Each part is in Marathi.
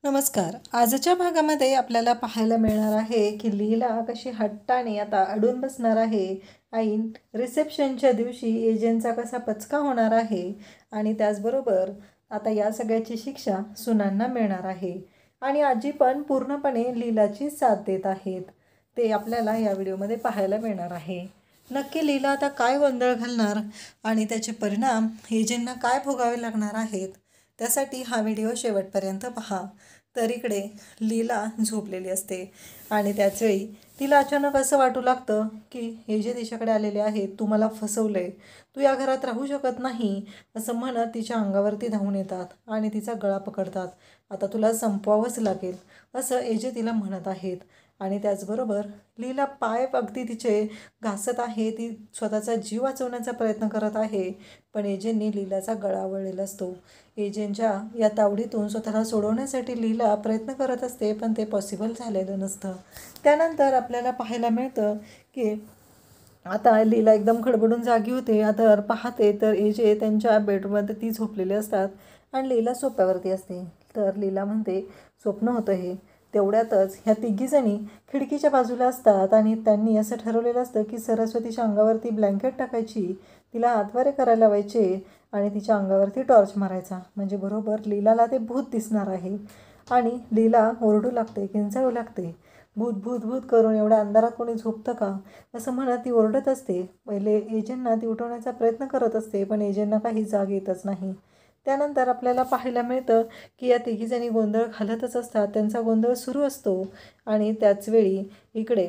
नमस्कार. आजच्या भागामध्ये आपल्याला पाहायला मिळणार आहे की लीला कशी हट्टाने आता अडून बसणार आहे. ऐन रिसेप्शनच्या दिवशी एजंटचा कसा पचका होणार आहे आणि त्याचबरोबर आता या सगळ्याची शिक्षा सुनांना मिळणार आहे आणि आजी पण पूर्णपणे लीलाची साथ देत आहेत. ते आपल्याला या व्हिडिओमध्ये पाहायला मिळणार आहे. नक्की लीला आता काय गोंधळ घालणार आणि त्याचे परिणाम एजंटना काय भोगावे लागणार आहेत, त्यासाठी हा व्हिडिओ शेवटपर्यंत पहा. तर इकडे लीला झोपलेली असते आणि त्याचवेळी तिला अचानक असं वाटू लागतं की हे जे तिच्याकडे आलेले आहेत, तू मला फसवलंय, तू या घरात राहू शकत नाही असं म्हणत तिच्या अंगावरती धावून येतात आणि तिचा गळा पकडतात. आता तुला संपवावंच लागेल असं एजे तिला म्हणत आहेत आणि त्याचबरोबर लीला पाय अगदी तिचे घासत आहे. ती स्वतःचा जीव वाचवण्याचा प्रयत्न करत आहे, पण एजेंनी लीलाचा गळा आवळलेला असतो. एजंटच्या या तावडीतून स्वतःला सोडवण्यासाठी लीला प्रयत्न करत असते, पण ते पॉसिबल झालेलं नसतं. त्यानंतर आपल्याला पाहायला मिळतं की आता लीला एकदम खडबडून जागी होते. आता पाहते तर एजे त्यांच्या बेडमध्ये ती झोपलेली असतात आणि लीला सोफ्यावरती असते. तर लीला म्हणते स्वप्न होतं हे. तेवढ्यातच ह्या तिघीजणी खिडकीच्या बाजूला असतात आणि त्यांनी असं ठरवलेलं असतं की सरस्वतीच्या अंगावरती ब्लँकेट टाकायची, तिला हातवारे करायला लावायचे आणि तिच्या अंगावरती टॉर्च मारायचा, म्हणजे बरोबर लीलाला ते भूत दिसणार आहे. आणि लीला ओरडू लागते, किंचाळू लागते, भूत भूत भूत करून एवढ्या अंधारात कोणी झोपतं का असं म्हणत ती ओरडत असते. पहिले एजंटना ती उठवण्याचा प्रयत्न करत असते, पण एजंटना काही जाग येतच नाही. त्यानंतर आपल्याला पाहायला मिळतं की या तिघीजणी गोंधळ घालतच असतात. त्यांचा गोंधळ सुरू असतो आणि त्याचवेळी इकडे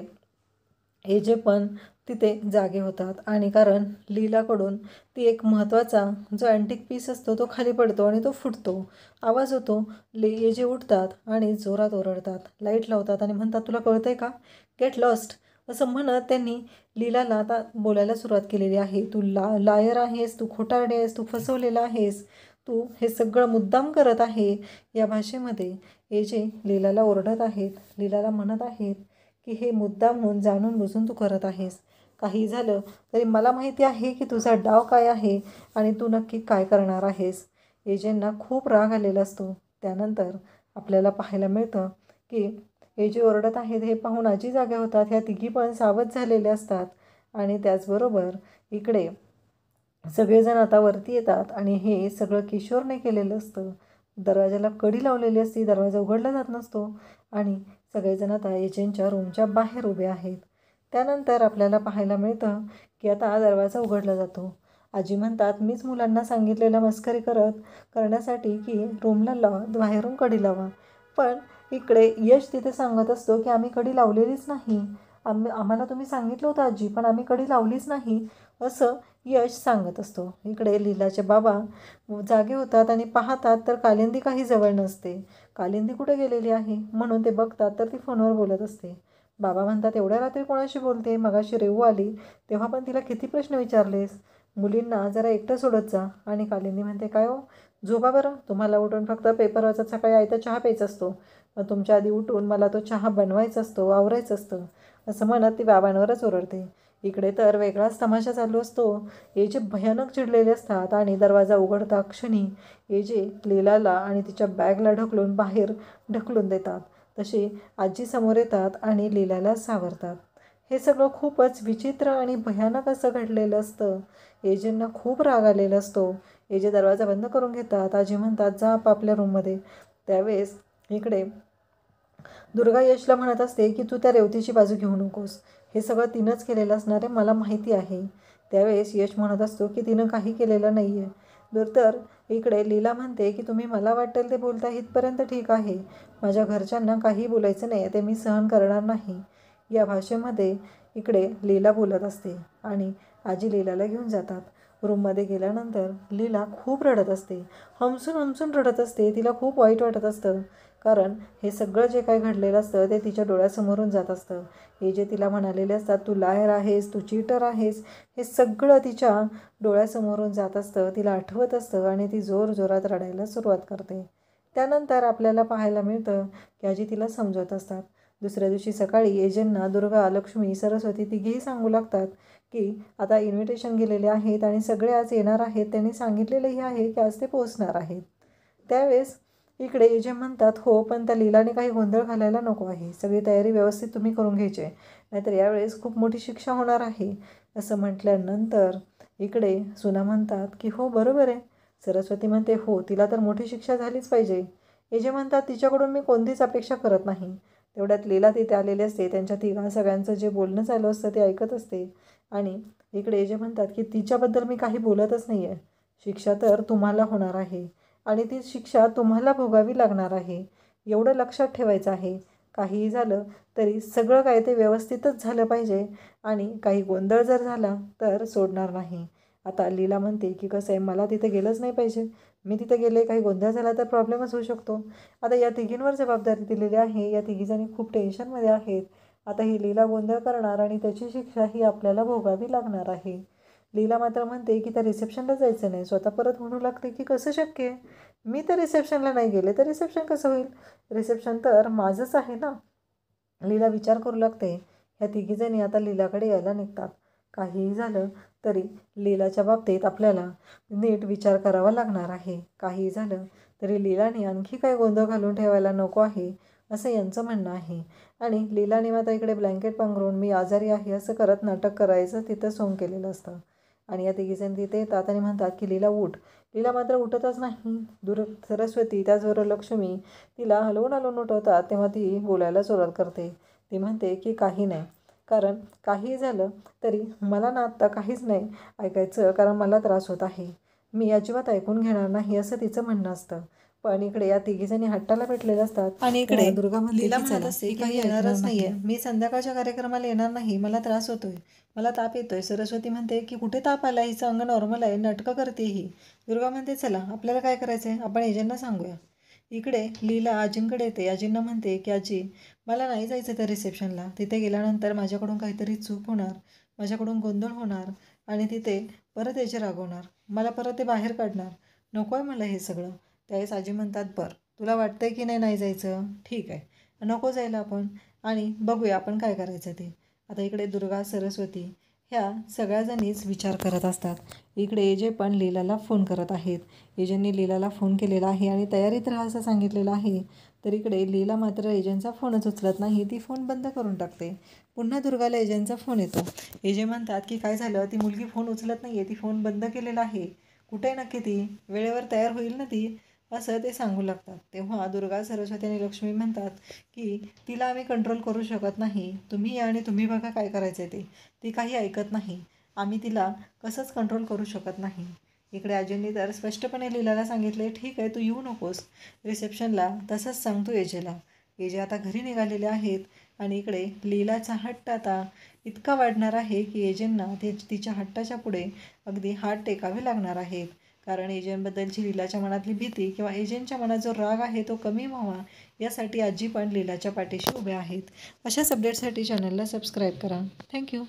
एजे पण तिथे जागे होतात आणि कारण लीलाकडून ती एक महत्त्वाचा जो अँटिक पीस असतो तो खाली पडतो आणि तो फुटतो. आवाज होतो. एजे उठतात आणि जोरात ओरडतात, लाईट लावतात आणि म्हणतात, तुला कळतंय का, गेट लॉस्ट असं म्हणत त्यांनी लीलाला आता बोलायला सुरुवात केलेली आहे. तू लायर आहेस, तू खोटारडी आहेस, तू फसवलेला आहेस, तू हे सगळं मुद्दाम करत आहे, या भाषेमध्ये एजे लीलाला ओरडत आहेत. लीलाला म्हणत आहेत की हे मुद्दामहून जाणून बुजून तू करत आहेस. काही झालं तरी मला माहिती आहे की तुझा डाव काय आहे आणि तू नक्की काय करणार आहेस. एजेंना खूप राग आलेला असतो. त्यानंतर आपल्याला पाहायला मिळतं की एजे ओरडत आहेत हे पाहून आजी जाग्या होतात. ह्या तिघी पण सावध झालेले असतात आणि त्याचबरोबर इकडे सगळेजण आता वरती येतात आणि हे सगळं किशोरने केलेलं असतं. दरवाजाला कडी लावलेली असते, दरवाजा उघडला जात नसतो आणि सगळेजण आता एजंटच्या रूमच्या बाहेर उभे आहेत. त्यानंतर आपल्याला पाहायला मिळतं की आता दरवाजा उघडला जातो. आजी म्हणतात, मीच मुलांना सांगितलेलं मस्करी करण्यासाठी की रूमला बाहेरून कडी लावा, पण इकडे यश तिथे सांगत असतो की आम्ही कडी लावलेलीच नाही, आम्हाला तुम्ही सांगितलं होतं आजी, पण आम्ही कडी लावलीच नाही असं यश सांगत असतो. इकडे लीलाचे बाबा जागे होतात आणि पाहतात तर कालिंदी काही जवळ नसते. कालिंदी कुठे गेलेली आहे म्हणून ते बघतात तर ती फोनवर बोलत असते. बाबा म्हणतात, एवढ्या रात्री कोणाशी बोलते, मगाशी रेवू आली तेव्हा पण तिला किती प्रश्न विचारलेस, मुलींना जरा एकटं सोडत जा. आणि कालिंदी म्हणते, काय हो, झोपा बरं, तुम्हाला उठून फक्त पेपर वाचत सकाळी आयता चहा प्यायचा असतो, मग तुमच्या आधी उठून मला तो चहा बनवायचा असतो, आवरायचं असतं असं म्हणत ती बाबांवरच ओरडते. इकडे तर वेगळाच तमाशा चालू असतो. एजे भयानक चिडलेले असतात आणि दरवाजा उघडता क्षणी एजे लीलाला आणि तिच्या बॅगला ढकलून बाहेर ढकलून देतात. तसे आजी समोर येतात आणि लीलाला सावरतात. हे सगळं खूपच विचित्र आणि भयानक असं घडलेलं असतं. एजेंना खूप राग आलेला असतो. एजे दरवाजा बंद करून घेतात. आजी म्हणतात, जा आपापल्या रूममध्ये. त्यावेळेस इकडे दुर्गा यशला म्हणत असते की तू त्या रेवतीची बाजू घेऊ नकोस, हे सगळं तिनंच केलेलं असणार आहे, मला माहिती आहे. त्यावेळेस यश म्हणत असतो की तिनं काही केलेलं नाही आहे. तर इकडे लीला म्हणते की तुम्ही मला वाटेल ते बोलता, इथपर्यंत ठीक आहे, माझ्या घरच्यांना काही बोलायचं नाही, ते मी सहन करणार नाही, या भाषेमध्ये इकडे लीला बोलत असते आणि आजी लीलाला घेऊन जातात. रूममध्ये गेल्यानंतर लीला खूप रडत असते, हमसून हमसून रडत असते. तिला खूप वाईट वाटत असतं कारण हे सगळं जे काही घडलेलं असतं ते तिच्या डोळ्यासमोरून जात असतं. हे जे तिला म्हणालेले असतात, तू लायर आहेस, तू चीटर आहेस, हे सगळं तिच्या डोळ्यासमोरून जात असतं, तिला आठवत असतं आणि ती जोरजोरात रडायला सुरुवात करते. त्यानंतर आपल्याला पाहायला मिळतं की आजी तिला समजवत असतात. दुसऱ्या दिवशी सकाळी एजंटना दुर्गा, लक्ष्मी, सरस्वती तिघेही सांगू लागतात की आता इन्व्हिटेशन गेलेले आहेत आणि सगळे आज येणार आहेत, त्यांनी सांगितलेलंही आहे की आज ते पोचणार आहेत. त्यावेळेस इकडे एजे म्हणतात हो, पण त्या लीलाने काही गोंधळ घालायला नको आहे. सगळी तयारी व्यवस्थित तुम्ही करून घ्यायची आहे, नाहीतर यावेळेस खूप मोठी शिक्षा होणार आहे. असं म्हटल्यानंतर इकडे सुना म्हणतात की हो बरोबर आहे. सरस्वती म्हणते हो, तिला तर मोठी शिक्षा झालीच पाहिजे. एजे म्हणतात तिच्याकडून मी कोणतीच अपेक्षा करत नाही. तेवढ्यात लीला तिथे आलेली असते. त्यांच्या तिघा सगळ्यांचं जे बोलणं चालू असतं ते ऐकत असते. आणि इकडे एजे म्हणतात की तिच्याबद्दल मी काही बोलतच नाही आहे. शिक्षा तर तुम्हाला होणार आहे आणि ती शिक्षा तुम्हाला भोगावी लागणार आहे. एवढं लक्षात ठेवायचं आहे. काहीही झालं तरी सगळं काय ते व्यवस्थितच झालं पाहिजे आणि काही गोंधळ जर झाला तर सोडणार नाही. आता लीला म्हणते की कसं आहे, मला तिथे गेलंच नाही पाहिजे. मी तिथे गेले, काही गोंधळ झाला तर प्रॉब्लेमच होऊ शकतो. आता या तिघींवर जबाबदारी दिलेली आहे. या तिघीजणी खूप टेन्शनमध्ये आहेत. आता ही लीला गोंधळ करणार आणि त्याची शिक्षा ही आपल्याला भोगावी लागणार आहे. लीला मात्र म्हणते की त्या रिसेप्शनला जायचं नाही. स्वतः परत म्हणू लागते की कसं शक्य आहे, मी तर रिसेप्शनला नाही गेले तर रिसेप्शन कसं होईल, रिसेप्शन तर माझंच आहे ना. लीला विचार करू लागते. ह्या तिघीजणी आता लीलाकडे यायला निघतात. काहीही झालं तरी लीलाच्या बाबतीत आपल्याला नीट विचार करावा लागणार आहे. काहीही झालं तरी लीलाने आणखी काही गोंधळ घालून ठेवायला नको आहे, असं यांचं म्हणणं आहे. आणि लीलाने मात्र इकडे ब्लँकेट पांघरून मी आजारी आहे असं करत नाटक करायचं तिथं सोंग केलेलं असतं. आणि या तिघीजण तिथे येतात आणि म्हणतात की लीला उठ. लीला मात्र उठतच नाही. सरस्वती त्याचबरोबर लक्ष्मी तिला हलवून हलवून उठवतात. तेव्हा ती बोलायला सुरुवात करते. ती म्हणते की काही नाही, कारण काही झालं तरी मला ना आत्ता काहीच नाही ऐकायचं, कारण मला त्रास होत आहे. मी अजिबात ऐकून घेणार नाही असं तिचं म्हणणं असतं. पण इकडे या तिघीजणी हट्टाला भेटलेल्या असतात आणि इकडे दुर्गा लीला म्हणत असते की काही येणारच नाहीये, मी संध्याकाळच्या कार्यक्रमाला येणार नाही, मला त्रास होतोय, मला ताप येतोय. सरस्वती म्हणते की कुठे ताप आला, हिचं अंग नॉर्मल आहे, नाटकं करते ही. दुर्गा म्हणते चला आपल्याला काय करायचं आहे, आपण एजंटना सांगूया. इकडे लीला आजींकडे येते. आजींना म्हणते की आजी, मला नाही जायचं त्या रिसेप्शनला. तिथे गेल्यानंतर माझ्याकडून काहीतरी चूक होणार, माझ्याकडून गोंधळ होणार आणि तिथे परत याचे रागवणार, मला परत ते बाहेर काढणार. नको आहे मला हे सगळं. त्यावेळेस आजी म्हणतात बरं, तुला वाटतंय की नाही जायचं, ठीक आहे, नको जायला आपण, आणि बघूया आपण काय करायचं ते. आता इकडे दुर्गा सरस्वती ह्या सगळ्याजणीच विचार करत असतात. इकडे एजे पण लीलाला फोन करत आहेत. एजंटनी लीलाला फोन केलेला आहे आणि तयारीत राहा असं सांगितलेलं आहे. तर इकडे लीला मात्र एजंटचा फोनच उचलत नाही. ती फोन बंद करून टाकते. पुन्हा दुर्गाला एजंटचा फोन येतो. एजे म्हणतात की काय झालं, ती मुलगी फोन उचलत नाही आहे, ती फोन बंद केलेला आहे, कुठे आहे नक्की ती, वेळेवर तयार होईल ना ती, असं ते सांगू लागतात. तेव्हा दुर्गा सरस्वती आणि लक्ष्मी म्हणतात की तिला आम्ही कंट्रोल करू शकत नाही, तुम्ही या आणि तुम्ही बघा काय करायचं ते. ती काही ऐकत नाही, आम्ही तिला कसंच कंट्रोल करू शकत नाही. इकडे आजींनी तर स्पष्टपणे लीलाला सांगितले ठीक आहे, तू येऊ नकोस रिसेप्शनला, तसंच सांगतो एजेला. एजे आता घरी निघालेले आहेत. आणि इकडे लीलाचा हट्ट आता इतका वाढणार आहे की एजेंना तिच्या हट्टाच्या पुढे अगदी हात टेकावे लागणार आहेत. कारण एजंटबद्दलची लीलाच्या मनातली भीती किंवा एजंटच्या मनात जो राग आहे तो कमी व्हावा, यासाठी आजी पण लीलाच्या पाठीशी उभ्या आहेत. अशाच अपडेटसाठी चॅनलला सबस्क्राईब करा. थँक्यू.